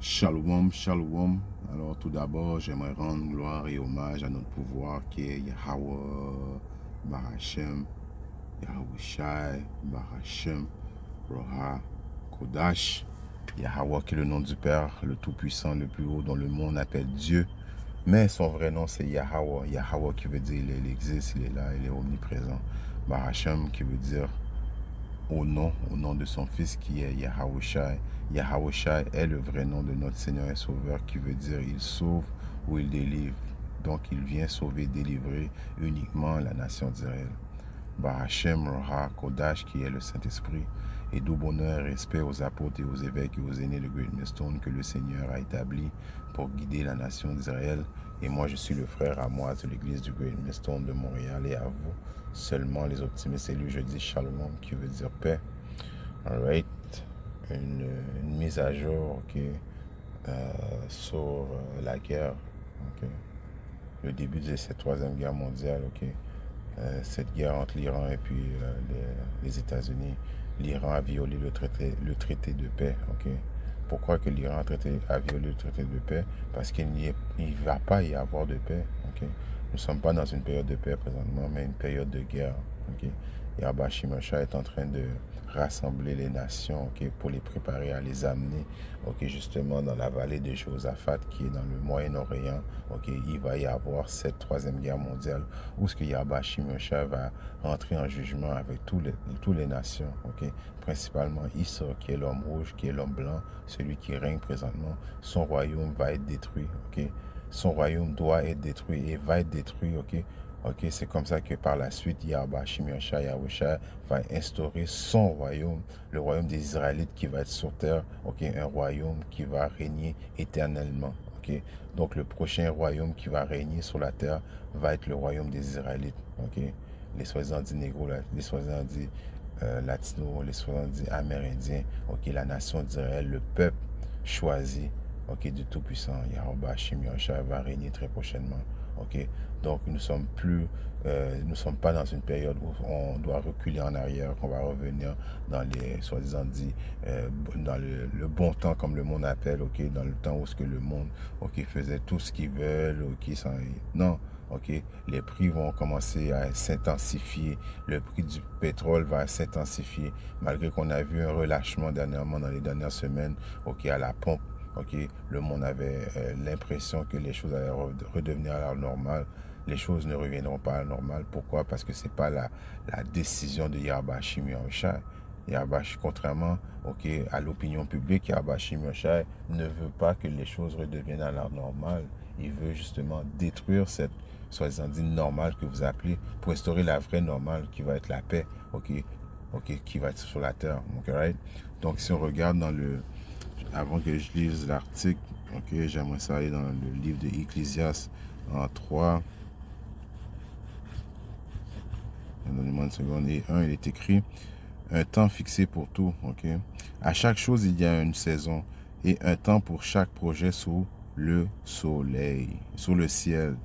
Shalom, shalom. Alors tout d'abord, j'aimerais rendre gloire et hommage à notre pouvoir qui est Yahweh, Barashem, Yahushai, Barashem, Roha, Kodash. Yahweh qui est le nom du Père, le Tout-Puissant, le plus haut, dont le monde appelle Dieu. Mais son vrai nom c'est Yahweh. Yahweh qui veut dire il existe, il est là, il est omniprésent. Barashem qui veut dire au nom de son Fils qui est Yahushai. Yahushai est le vrai nom de notre Seigneur et Sauveur qui veut dire il sauve ou il délivre. Donc il vient sauver, délivrer uniquement la nation d'Israël. Barashem Roha Kodash qui est le Saint-Esprit. Et d'où bonheur et respect aux apôtres et aux évêques et aux aînés de Great Millstone que le Seigneur a établi pour guider la nation d'Israël. Et moi, je suis le frère Amoise de l'église du Great Millstone de Montréal. Et à vous, seulement les optimistes élus, je dis Shalom qui veut dire paix. Alright. Une mise à jour sur la guerre. Le début de cette troisième guerre mondiale. Cette guerre entre l'Iran et puis les États-Unis. L'Iran a violé le traité de paix. Pourquoi que l'Iran a violé le traité de paix? Parce qu'il ne va pas y avoir de paix. Nous ne sommes pas dans une période de paix présentement, mais une période de guerre. Yahweh Shimosha est en train de rassembler les nations pour les préparer à les amener justement dans la vallée de Josaphat qui est dans le Moyen-Orient. Il va y avoir cette troisième guerre mondiale où ce que Yahweh Shimosha va entrer en jugement avec toutes les nations. Principalement Issa qui est l'homme rouge, qui est l'homme blanc, celui qui règne présentement. Son royaume va être détruit. Son royaume doit être détruit et va être détruit. C'est comme ça que par la suite, Yahweh Shimosha, Yahushua va instaurer son royaume, le royaume des Israélites qui va être sur terre, un royaume qui va régner éternellement. Donc le prochain royaume qui va régner sur la terre va être le royaume des Israélites. Les soi-disant dits négros, les soi-disant dits latinos, les soi-disant dits amérindiens, la nation d'Israël, le peuple choisi du Tout-Puissant, Yahweh Shimosha va régner très prochainement. Donc nous sommes pas dans une période où on doit reculer en arrière, qu'on va revenir dans les soi-disant dit dans le bon temps comme le monde appelle, dans le temps où ce que le monde faisait tout ce qu'ils veulent, non. Les prix vont commencer à s'intensifier, le prix du pétrole va s'intensifier, malgré qu'on a vu un relâchement dernièrement dans les dernières semaines, à la pompe. Le monde avait l'impression que les choses allaient redevenir à la normale. Les choses ne reviendront pas à la normale. Pourquoi? Parce que ce n'est pas la décision de Yahweh Shimosha. Contrairement à l'opinion publique, Yahweh Shimosha ne veut pas que les choses redeviennent à la normale. Il veut justement détruire cette soi-disant dit normale que vous appelez pour instaurer la vraie normale qui va être la paix, qui va être sur la terre. Right? Donc si on regarde dans avant que je lise l'article, j'aimerais ça aller dans le livre de Ecclésiaste en 3. Donnez-moi une seconde. Et 1, il est écrit un temps fixé pour tout. À chaque chose, il y a une saison et un temps pour chaque projet sous le soleil, sous le ciel.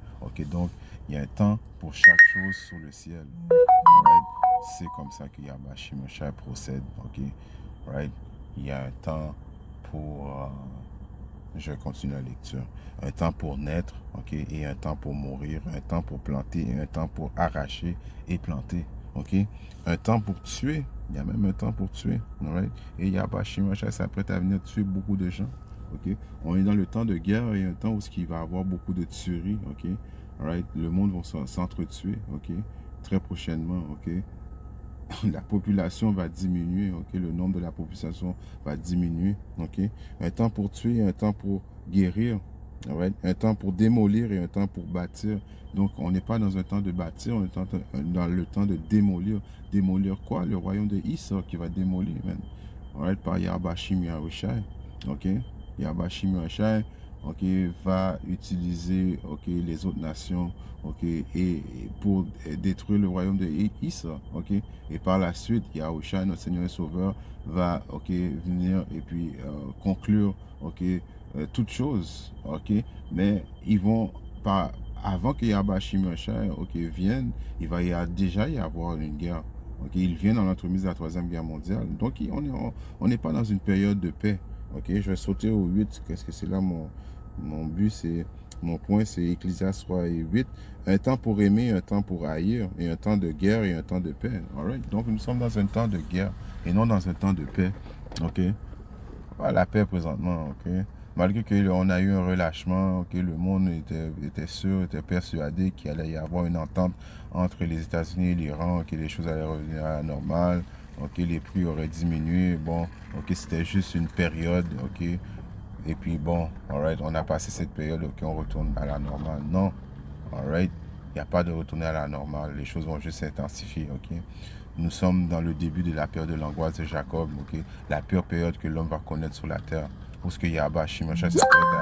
Donc, il y a un temps pour chaque chose sous le ciel. Right? C'est comme ça que Yahweh Shimosha procède. Right? Il y a un temps pour... je continue la lecture. Un temps pour naître, et un temps pour mourir, un temps pour planter et un temps pour arracher et planter. Un temps pour tuer. Il y a même un temps pour tuer. Right? Et Yahweh Shimosha s'apprête à venir tuer beaucoup de gens. On est dans le temps de guerre et un temps où il va y avoir beaucoup de tueries. Right? Le monde va s'entretuer. Très prochainement. La population va diminuer, le nombre de la population va diminuer, Un temps pour tuer, un temps pour guérir, right? Un temps pour démolir et un temps pour bâtir. Donc, on n'est pas dans un temps de bâtir, on est dans le temps de démolir. Démolir quoi? Le royaume de Issa qui va démolir, man. Right? Par Yahweh Shimosha, Yahweh Shimosha, va utiliser les autres nations et pour détruire le royaume de Issa. Et par la suite, Yahushua, notre Seigneur et Sauveur, va venir et puis conclure toutes choses. Mais ils vont pas avant que Yahweh Shimosha vienne, il va déjà y avoir une guerre. Il vient dans l'entremise de la troisième guerre mondiale. Donc on n'est pas dans une période de paix. Ok, je vais sauter au 8. Qu'est-ce que c'est là mon but, c'est... Mon point, c'est Ecclésiaste 3 et 8. Un temps pour aimer, un temps pour haïr, et un temps de guerre et un temps de paix. Alright? Donc nous sommes dans un temps de guerre et non dans un temps de paix. Ok? Pas la paix présentement. Ok? Malgré qu'on a eu un relâchement, ok, le monde était sûr, était persuadé qu'il allait y avoir une entente entre les États-Unis et l'Iran, que les choses allaient revenir à la normale, ok, les prix auraient diminué, bon, ok, c'était juste une période, ok, et puis bon, alright, on a passé cette période, ok, on retourne à la normale. Non, alright, il n'y a pas de retourner à la normale, les choses vont juste s'intensifier, ok. Nous sommes dans le début de la période de l'angoisse de Jacob, ok, la pire période que l'homme va connaître sur la terre. Pour ce que Yahba Shimosha s'est prêt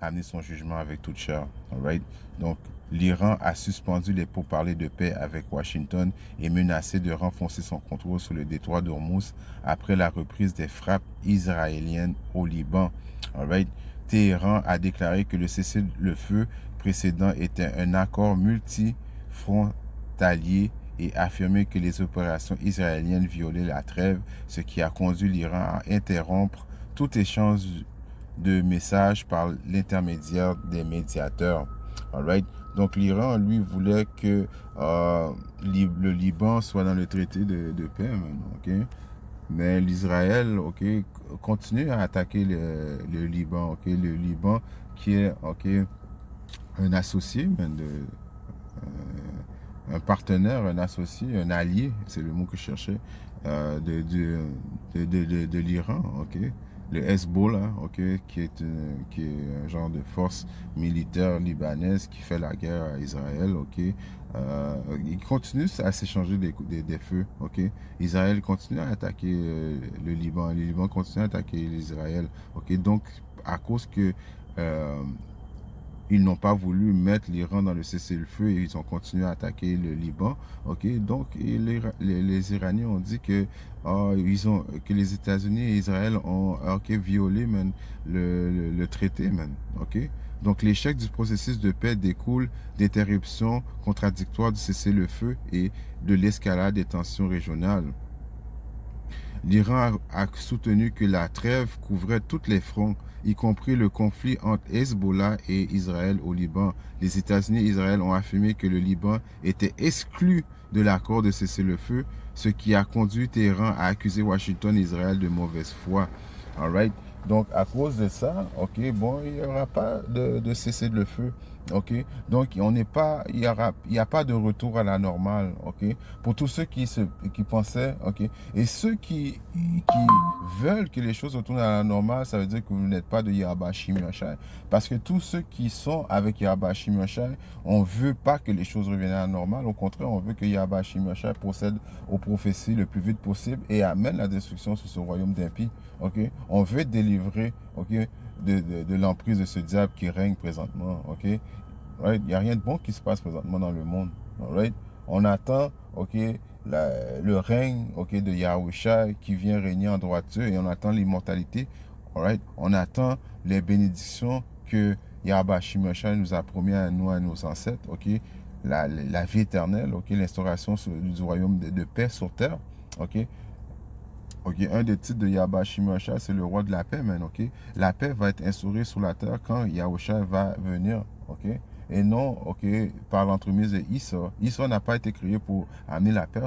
à amener son jugement avec toute chair, alright. Donc, l'Iran a suspendu les pourparlers de paix avec Washington et menacé de renforcer son contrôle sur le détroit d'Ormuz après la reprise des frappes israéliennes au Liban. Alright. Téhéran a déclaré que le cessez-le-feu précédent était un accord multifrontalier et affirmé que les opérations israéliennes violaient la trêve, ce qui a conduit l'Iran à interrompre tout échange de messages par l'intermédiaire des médiateurs. Alright. Donc l'Iran, lui, voulait que le Liban soit dans le traité de paix. Ok. Mais l'Israël, ok, continue à attaquer le Liban. Ok. Le Liban qui est ok, un associé, un partenaire, un associé, un allié, c'est le mot que je cherchais, de l'Iran, ok. Le Hezbollah, ok, qui est un genre de force militaire libanaise qui fait la guerre à Israël, ok. Ils continuent à s'échanger des feux, ok. Israël continue à attaquer le Liban continue à attaquer l'Israël, ok. Donc, à cause que ils n'ont pas voulu mettre l'Iran dans le cessez-le-feu et ils ont continué à attaquer le Liban. Ok, donc les Iraniens ont dit que que les États-Unis et Israël ont violé le traité. Ok, donc l'échec du processus de paix découle d'interruptions contradictoires du cessez-le-feu et de l'escalade des tensions régionales. L'Iran a soutenu que la trêve couvrait tous les fronts, y compris le conflit entre Hezbollah et Israël au Liban. Les États-Unis et Israël ont affirmé que le Liban était exclu de l'accord de cessez-le-feu, ce qui a conduit Téhéran à accuser Washington et Israël de mauvaise foi. All right? Donc, à cause de ça, ok, bon, il n'y aura pas de cessez-le-feu. Ok, donc on n'est pas, il y a pas de retour à la normale. Ok, pour tous ceux qui pensaient, ok, et ceux qui veulent que les choses retournent à la normale, ça veut dire que vous n'êtes pas de Yahba Shimashai. Parce que tous ceux qui sont avec Yahba Shimashai, on ne veut pas que les choses reviennent à la normale. Au contraire, on veut que Yahba Shimashai procède aux prophéties le plus vite possible et amène la destruction sur ce royaume d'impies. Ok, on veut délivrer, ok, de l'emprise de ce diable qui règne présentement. Ok, right? Il n'y a rien de bon qui se passe présentement dans le monde. Right? On attend, ok, le règne, ok, de Yahushua qui vient régner en droiture et on attend l'immortalité. Right? On attend les bénédictions que Yahba Shimosha nous a promis à nous, à nos ancêtres, ok, la vie éternelle, ok, l'instauration du royaume de paix sur terre, ok. Ok, un des titres de Yahba Shimosha, c'est le roi de la paix, ok. La paix va être instaurée sur la terre quand Yahushua va venir, ok. Et non, ok, par l'entremise de Issa. Issa n'a pas été créé pour amener la paix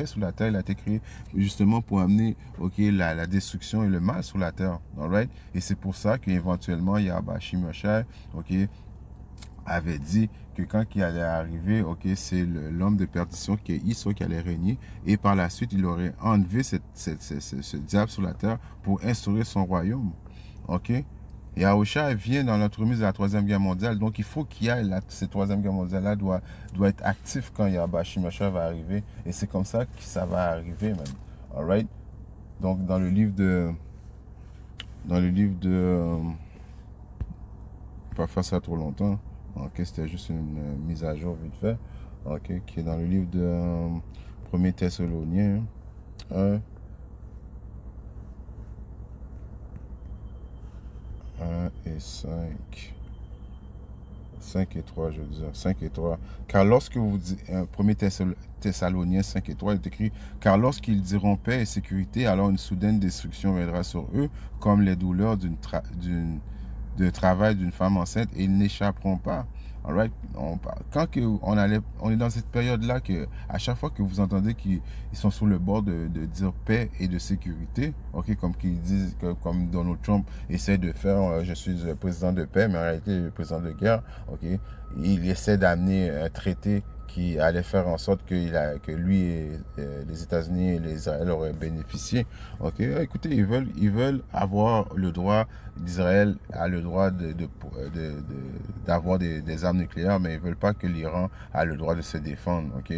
sur la terre. Il a été créé justement pour amener, ok, la destruction et le mal sur la terre, alright. Et c'est pour ça qu'éventuellement Yahba Shimosha, ok, avait dit que quand il allait arriver, ok, c'est l'homme de perdition qui est Issa qui allait régner, et par la suite, il aurait enlevé ce diable sur la terre pour instaurer son royaume, ok. Yahusha vient dans l'entremise de la Troisième Guerre mondiale, donc il faut qu'il y ait cette Troisième Guerre mondiale-là doit être actif quand Yahba Shimosha va arriver, et c'est comme ça que ça va arriver, man. Alright? Donc dans le livre de pas faire ça trop longtemps. Ok, c'était juste une mise à jour vite fait. Ok, qui est dans le livre de 1er Thessaloniciens 1 et 5. 5 et 3, je veux dire. 5 et 3. Car lorsque vous dites, 1er Thessaloniciens 5 et 3, il est écrit, car lorsqu'ils diront paix et sécurité, alors une soudaine destruction viendra sur eux, comme les douleurs de travail d'une femme enceinte, et ils n'échapperont pas. Alright? On est dans cette période-là que, à chaque fois que vous entendez qu'ils sont sur le bord de dire paix et de sécurité, ok, comme qu'ils disent, comme Donald Trump essaie de faire, je suis le président de paix, mais en réalité, il est le président de guerre, ok, il essaie d'amener un traité qui allait faire en sorte que lui et les États-Unis et les Israël auraient bénéficié. Ok, écoutez, ils veulent avoir le droit, d'Israël a le droit d'avoir des armes nucléaires, mais ils veulent pas que l'Iran a le droit de se défendre. Ok,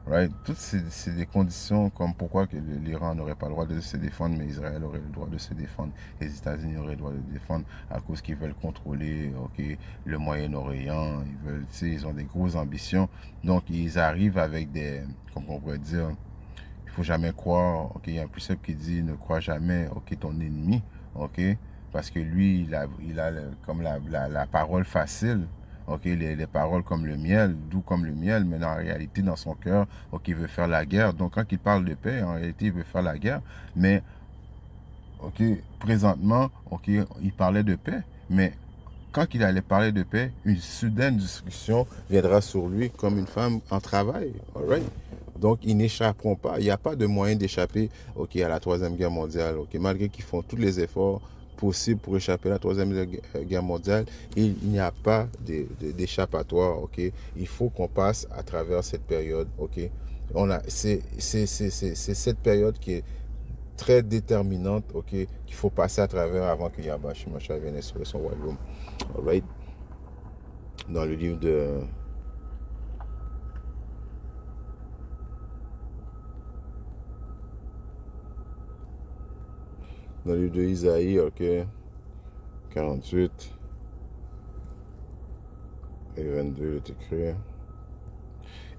right? Toutes c'est des conditions comme pourquoi que l'Iran n'aurait pas le droit de se défendre, mais Israël aurait le droit de se défendre. Les États-Unis auraient le droit de se défendre à cause qu'ils veulent contrôler, ok, le Moyen-Orient. Ils veulent, tu sais, ils ont des grosses ambitions. Donc, ils arrivent avec des, comme on pourrait dire, il faut jamais croire, ok, il y a un précepte qui dit, ne crois jamais, ok, ton ennemi, ok, parce que lui, il a comme la parole facile, ok, les paroles comme le miel, doux comme le miel, mais en réalité, dans son cœur, ok, il veut faire la guerre. Donc, quand il parle de paix, en réalité, il veut faire la guerre, mais, ok, présentement, ok, il parlait de paix, mais quand il allait parler de paix, une soudaine destruction viendra sur lui comme une femme en travail. All right? Donc, ils n'échapperont pas. Il n'y a pas de moyen d'échapper, ok, à la Troisième Guerre mondiale. Ok, malgré qu'ils font tous les efforts possibles pour échapper à la Troisième Guerre mondiale, il n'y a pas d'échappatoire. Ok, il faut qu'on passe à travers cette période. Ok, c'est cette période qui est très déterminante, ok, qu'il faut passer à travers avant que Yahweh Shemashah vienne instaurer son royaume. All right? Dans le livre de Isaïe, ok, 48 et 22, il est écrit.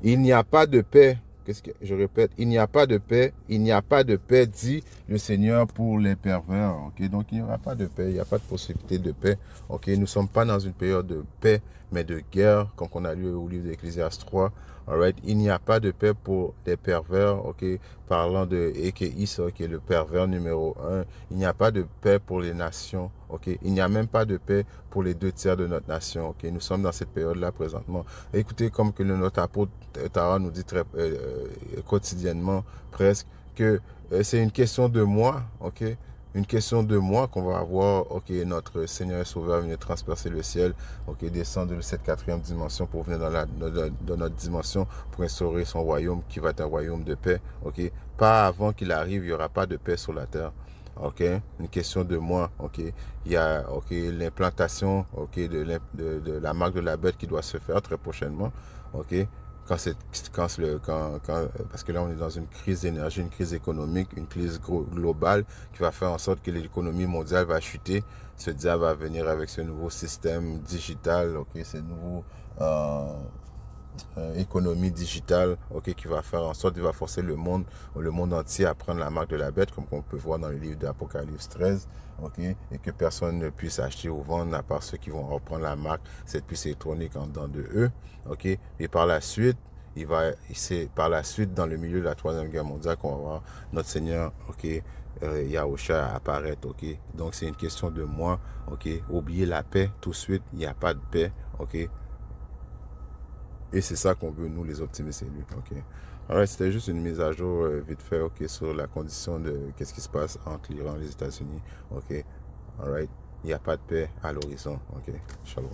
Il n'y a pas de paix. Qu'est-ce que je répète? Il n'y a pas de paix. Il n'y a pas de paix, dit le Seigneur, pour les pervers. Ok, donc il n'y aura pas de paix. Il n'y a pas de possibilité de paix. Ok, nous ne sommes pas dans une période de paix, mais de guerre, comme on a lu au livre d'Ecclésiaste 3. Alright, il n'y a pas de paix pour les pervers. Ok, parlant de Ékéis, ok, le pervers numéro 1. Il n'y a pas de paix pour les nations. Ok, il n'y a même pas de paix pour les 2 tiers de notre nation. Ok, nous sommes dans cette période-là présentement. Écoutez, comme que notre apôtre Tara nous dit très quotidiennement presque que c'est une question de moi, ok, une question de moi qu'on va avoir, ok, notre Seigneur et Sauveur venir transpercer le ciel, ok, descendre de cette 4e dimension pour venir dans notre dimension pour instaurer son royaume qui va être un royaume de paix, ok. Pas avant qu'il arrive, il n'y aura pas de paix sur la terre. Ok, une question de moi, ok. Il y a, ok, l'implantation, ok, de la marque de la bête qui doit se faire très prochainement, ok. Parce que là, on est dans une crise d'énergie, une crise économique, une crise globale qui va faire en sorte que l'économie mondiale va chuter. Ce diable va venir avec ce nouveau système digital, ok, ce nouveau économie digitale, ok, qui va faire en sorte qu'il va forcer le monde entier à prendre la marque de la bête, comme on peut voir dans le livre d'Apocalypse 13, ok, et que personne ne puisse acheter ou vendre à part ceux qui vont reprendre la marque, cette puce électronique en dedans de eux, ok, et par la suite, c'est par la suite dans le milieu de la 3e guerre mondiale qu'on va voir notre Seigneur, ok, Yahusha apparaître, ok, donc c'est une question de moi, ok, oubliez la paix tout de suite, il n'y a pas de paix, ok. Et c'est ça qu'on veut, nous, les optimistes élus. OK. Alors, c'était juste une mise à jour vite fait, OK, sur la condition de qu'est-ce qui se passe entre l'Iran et les États-Unis. OK. All right. Il n'y a pas de paix à l'horizon. OK. Shalom.